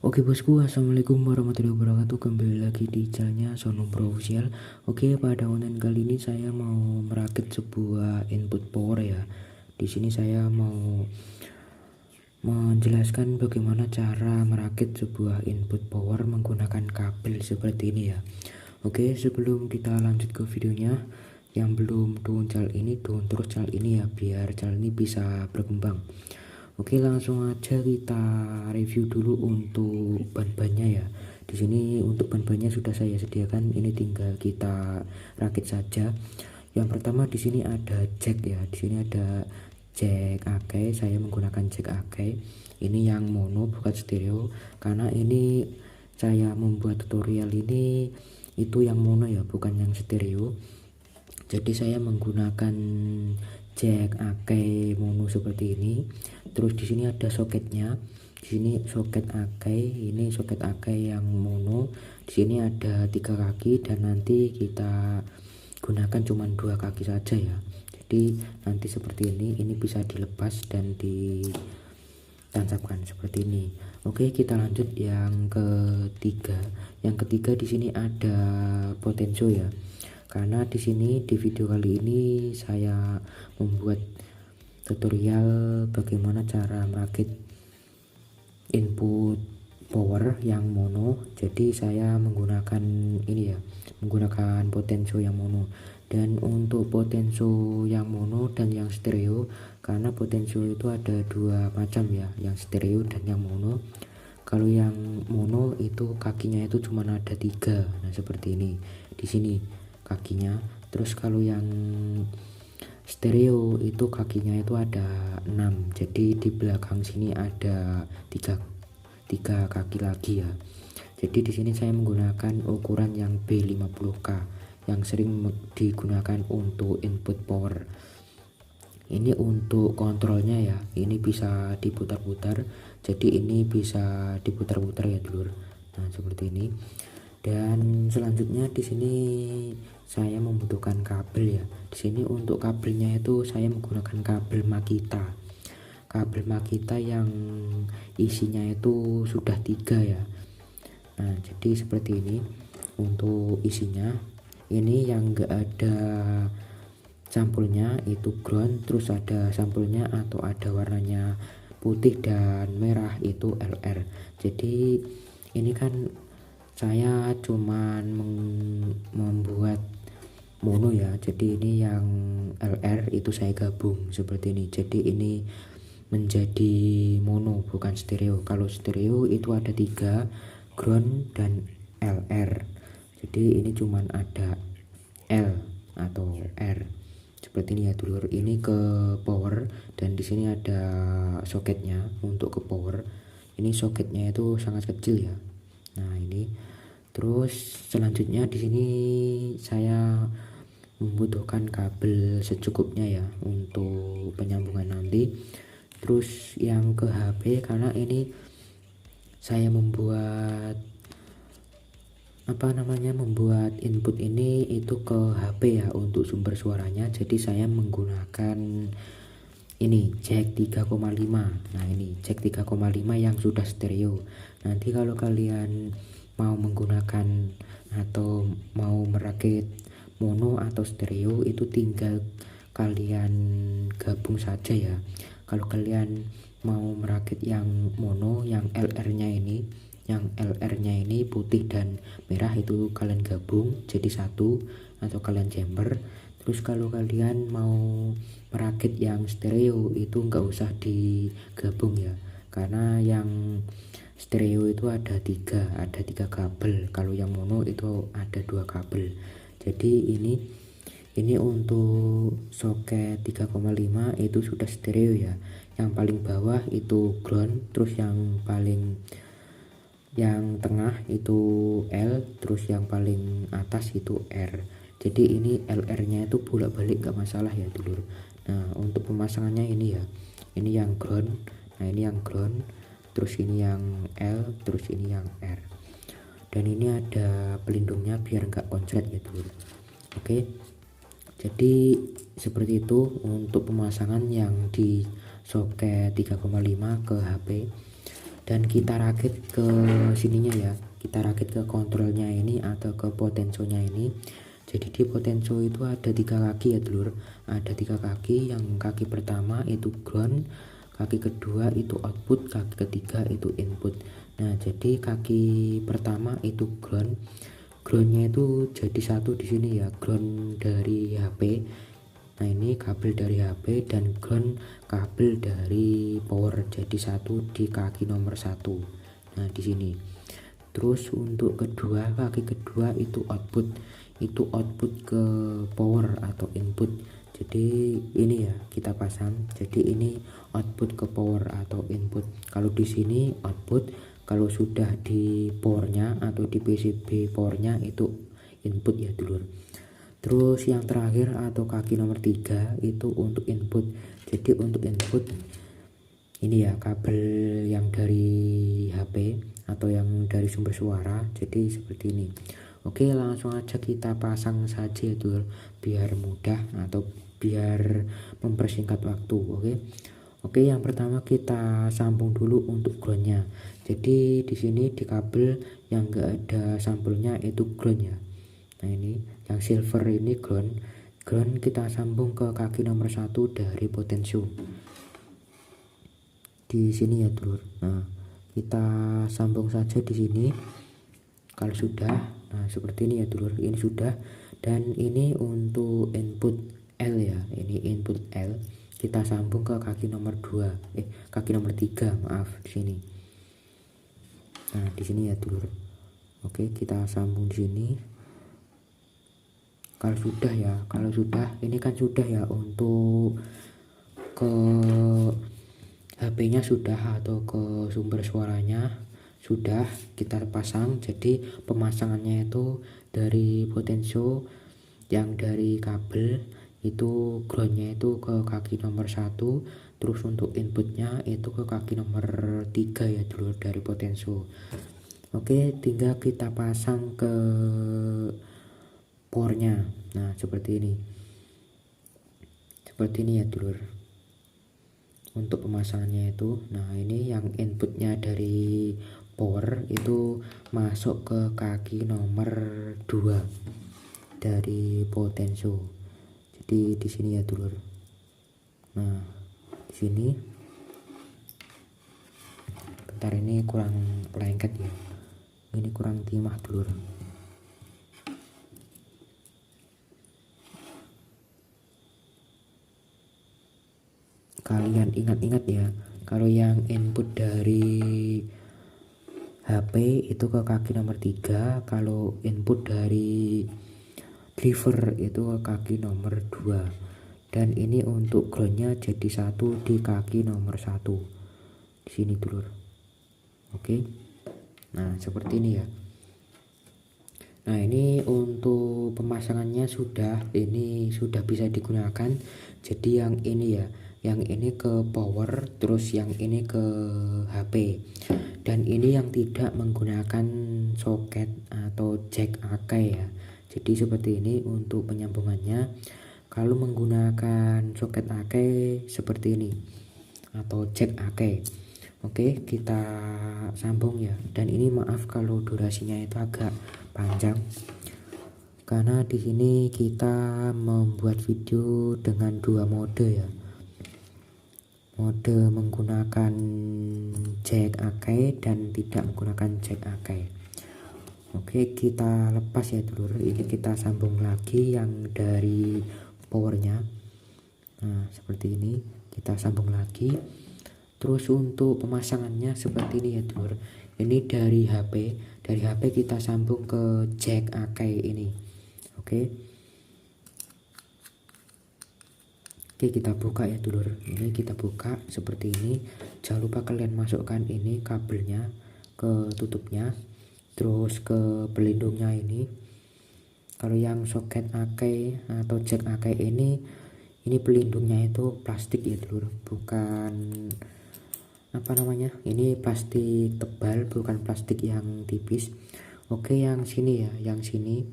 Oke bosku, assalamualaikum warahmatullahi wabarakatuh. Kembali lagi di channelnya Sono Pro Official. Oke, pada konten kali ini saya mau merakit sebuah input power ya. Di sini saya mau menjelaskan bagaimana cara merakit sebuah input power menggunakan kabel seperti ini ya. Oke, sebelum kita lanjut ke videonya, yang belum download channel ini, download terus channel ini ya, biar channel ini bisa berkembang. Oke, langsung aja kita review dulu untuk bahan-bahannya ya. Di sini untuk bahan-bahannya sudah saya sediakan, ini tinggal kita rakit saja. Yang pertama di sini ada jack ya. Di sini ada jack akai, saya menggunakan jack akai. Ini yang mono bukan stereo, karena ini saya membuat tutorial ini itu yang mono ya, bukan yang stereo. Jadi saya menggunakan jack akai mono seperti ini. Terus di sini ada soketnya. Di sini soket akai, ini soket akai yang mono. Di sini ada 3 kaki dan nanti kita gunakan cuma 2 kaki saja ya. Jadi nanti seperti ini bisa dilepas dan ditancapkan seperti ini. Oke, kita lanjut yang ketiga. Yang ketiga di sini ada potensio ya. Karena di sini di video kali ini saya membuat tutorial bagaimana cara merakit input power yang mono. Jadi saya menggunakan ini ya, menggunakan potensio yang mono. Dan untuk potensio yang mono dan yang stereo, karena potensio itu ada 2 macam ya, yang stereo dan yang mono. Kalau yang mono itu kakinya itu cuma ada 3. Nah seperti ini di sini kakinya. Terus kalau yang stereo itu kakinya itu ada 6. Jadi di belakang sini ada 3 kaki lagi ya. Jadi di sini saya menggunakan ukuran yang B50K yang sering digunakan untuk input power. Ini untuk kontrolnya ya, ini bisa diputar-putar. Jadi ini bisa diputar-putar ya dulur. Nah seperti ini. Dan selanjutnya di sini saya membutuhkan kabel ya. Di sini untuk kabelnya itu saya menggunakan kabel Makita. Kabel Makita yang isinya itu sudah 3 ya. Nah jadi seperti ini untuk isinya. Ini yang enggak ada sampulnya itu ground, terus ada sampulnya atau ada warnanya putih dan merah itu LR. Jadi ini kan saya cuman membuat mono ya, jadi ini yang LR itu saya gabung seperti ini. Jadi ini menjadi mono bukan stereo. Kalau stereo itu ada 3, ground dan LR. Jadi ini cuman ada L atau R seperti ini ya dulur. Ini ke power dan di sini ada soketnya untuk ke power. Ini soketnya itu sangat kecil ya. Nah ini terus selanjutnya di sini saya membutuhkan kabel secukupnya ya untuk penyambungan nanti. Terus yang ke HP, karena ini saya membuat membuat input ini itu ke HP ya untuk sumber suaranya. Jadi saya menggunakan ini jack 3,5. Nah ini jack 3,5 yang sudah stereo. Nanti kalau kalian mau menggunakan atau mau merakit mono atau stereo itu tinggal kalian gabung saja ya. Kalau kalian mau merakit yang mono, yang LR-nya ini putih dan merah itu kalian gabung jadi satu atau kalian chamber. Terus kalau kalian mau merakit yang stereo itu enggak usah digabung ya, karena yang stereo itu ada 3 kabel. Kalau yang mono itu ada 2 kabel. Jadi ini untuk soket 3,5 itu sudah stereo ya. Yang paling bawah itu ground, terus yang tengah itu L, terus yang paling atas itu R. Jadi ini LR nya itu bolak-balik gak masalah ya dulur. Nah untuk pemasangannya ini ya, ini yang ground, nah ini yang ground, terus ini yang L, terus ini yang R. Dan ini ada pelindungnya biar gak konslet ya dulur. Oke, jadi seperti itu untuk pemasangan yang di soket 3,5 ke HP. dan kita rakit ke sininya ya, kita rakit ke kontrolnya ini atau ke potensionya ini. Jadi di potensio itu ada 3 kaki ya dulur, ada 3 kaki. Yang kaki pertama itu ground, kaki kedua itu output, kaki ketiga itu input. Nah jadi kaki pertama itu ground, groundnya itu jadi satu di sini ya, ground dari HP. Nah ini kabel dari HP dan ground kabel dari power, jadi satu di kaki nomor 1. Nah di sini. Terus untuk kedua, kaki kedua itu output ke power atau input. Jadi ini ya kita pasang. Jadi ini output ke power atau input. Kalau di sini output, kalau sudah di powernya atau di PCB powernya itu input ya dulur. Terus yang terakhir atau kaki nomor 3 itu untuk input. Jadi untuk input ini ya kabel yang dari HP atau yang dari sumber suara, jadi seperti ini. Oke langsung aja kita pasang saja ya dulur, biar mudah atau biar mempersingkat waktu. Oke yang pertama kita sambung dulu untuk groundnya. Jadi di sini di kabel yang enggak ada sampulnya itu ground ya. Nah ini yang silver ini ground kita sambung ke kaki nomor 1 dari potensio di sini ya dulur. Nah kita sambung saja di sini. Kalau sudah, nah seperti ini ya dulur, ini sudah. Dan ini untuk input L ya, ini input L kita sambung ke kaki nomor 2 kaki nomor 3 maaf di sini. Nah di sini ya dulur. Oke kita sambung di sini. Kalau sudah ini kan sudah ya, untuk ke HP-nya sudah atau ke sumber suaranya sudah kita pasang. Jadi pemasangannya itu dari potensio yang dari kabel itu groundnya itu ke kaki nomor 1, terus untuk inputnya itu ke kaki nomor 3 ya dulu dari potensio. Oke tinggal kita pasang ke powernya. Nah seperti ini ya dulur untuk pemasangannya itu. Nah ini yang inputnya dari power itu masuk ke kaki nomor 2 dari potensio. Jadi di sini ya dulur. Nah di sini bentar, ini kurang lengket ya, ini kurang timah dulur. Kalian ingat-ingat ya, kalau yang input dari HP itu ke kaki nomor 3, kalau input dari driver itu ke kaki nomor 2. Dan ini untuk groundnya jadi satu di kaki nomor 1 di sini dulur. Oke nah seperti ini ya. Nah ini untuk pemasangannya ini sudah bisa digunakan. Jadi yang ini ya, yang ini ke power, terus yang ini ke HP. Dan ini yang tidak menggunakan soket atau jack akai ya. Jadi seperti ini untuk penyambungannya. Kalau menggunakan soket akai seperti ini atau jack akai. Oke kita sambung ya. Dan ini maaf kalau durasinya itu agak panjang karena di sini kita membuat video dengan 2 mode ya, mode menggunakan jack akai dan tidak menggunakan jack akai. Oke kita lepas ya dulur, ini kita sambung lagi yang dari powernya. Nah seperti ini kita sambung lagi. Terus untuk pemasangannya seperti ini ya dulur, ini dari HP kita sambung ke jack akai ini. Oke kita buka ya dulur, ini kita buka seperti ini. Jangan lupa kalian masukkan ini kabelnya ke tutupnya, terus ke pelindungnya ini. Kalau yang soket akai atau jack akai ini pelindungnya itu plastik ya dulur, bukan ini plastik tebal, bukan plastik yang tipis. Oke yang sini ya, yang sini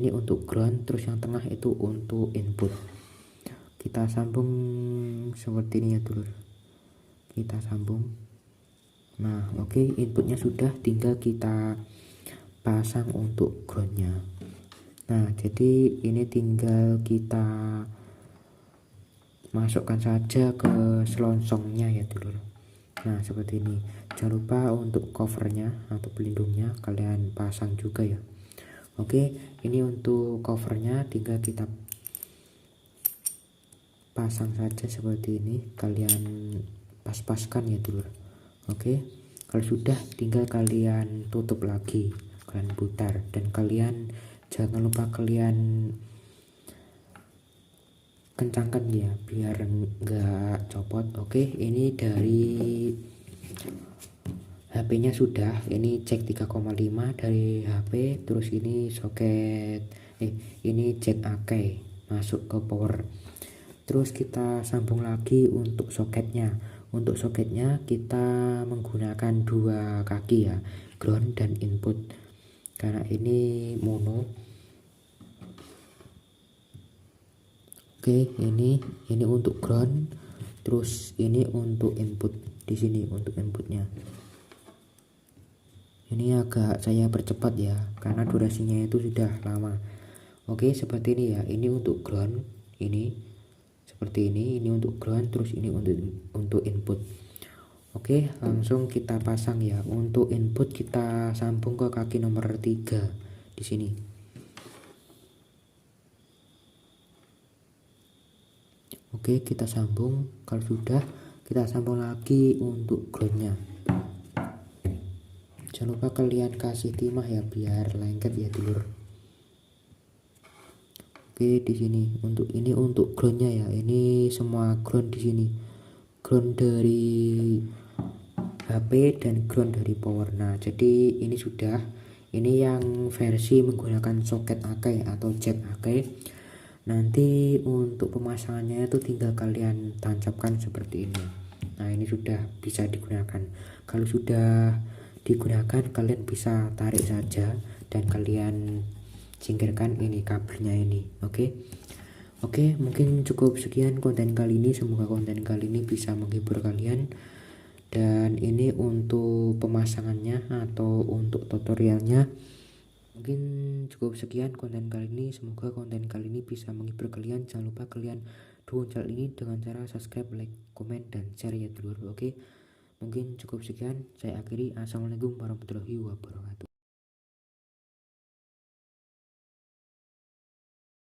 untuk ground, terus yang tengah itu untuk input. Kita sambung seperti ini ya dulur, kita sambung. Nah oke, inputnya sudah, tinggal kita pasang untuk groundnya. Nah jadi ini tinggal kita masukkan saja ke selongsongnya ya dulur. Nah seperti ini. Jangan lupa untuk covernya atau pelindungnya kalian pasang juga ya. Oke, ini untuk covernya tinggal kita pasang saja seperti ini, kalian pas-paskan ya dulur. Oke, kalau sudah tinggal kalian tutup lagi, kalian putar, dan kalian jangan lupa kalian kencangkan ya biar enggak copot. Oke, ini dari HP-nya sudah, ini cek 3,5 dari HP, terus ini soket ini jack AK masuk ke power. Terus kita sambung lagi untuk soketnya. Untuk soketnya kita menggunakan dua kaki ya, ground dan input, karena ini mono. Oke, ini untuk ground, terus ini untuk input. Di sini untuk inputnya. Ini agak saya percepat ya, karena durasinya itu sudah lama. Oke, seperti ini ya. Ini untuk ground, ini seperti ini untuk ground, terus ini untuk input. Oke, langsung kita pasang ya. Untuk input kita sambung ke kaki nomor 3 di sini. Oke, kita sambung. Kalau sudah, kita sambung lagi untuk groundnya. Jangan lupa kalian kasih timah ya biar lengket ya dulur. Oke, di sini untuk groundnya ya. Ini semua ground di sini. Ground dari HP dan ground dari power. Nah, jadi ini sudah. Ini yang versi menggunakan soket AK atau jack AK. Nanti untuk pemasangannya itu tinggal kalian tancapkan seperti ini. Nah, ini sudah bisa digunakan. Kalau sudah digunakan, kalian bisa tarik saja dan kalian singkirkan ini kabelnya ini. Oke, mungkin cukup sekian konten kali ini. Semoga konten kali ini bisa menghibur kalian. Dan ini untuk pemasangannya atau untuk tutorialnya. Mungkin cukup sekian konten kali ini. Semoga konten kali ini bisa menghibur kalian. Jangan lupa kalian dukung channel ini dengan cara subscribe, like, komen, dan share ya dulur. Oke, mungkin cukup sekian. Saya akhiri. Assalamualaikum warahmatullahi wabarakatuh.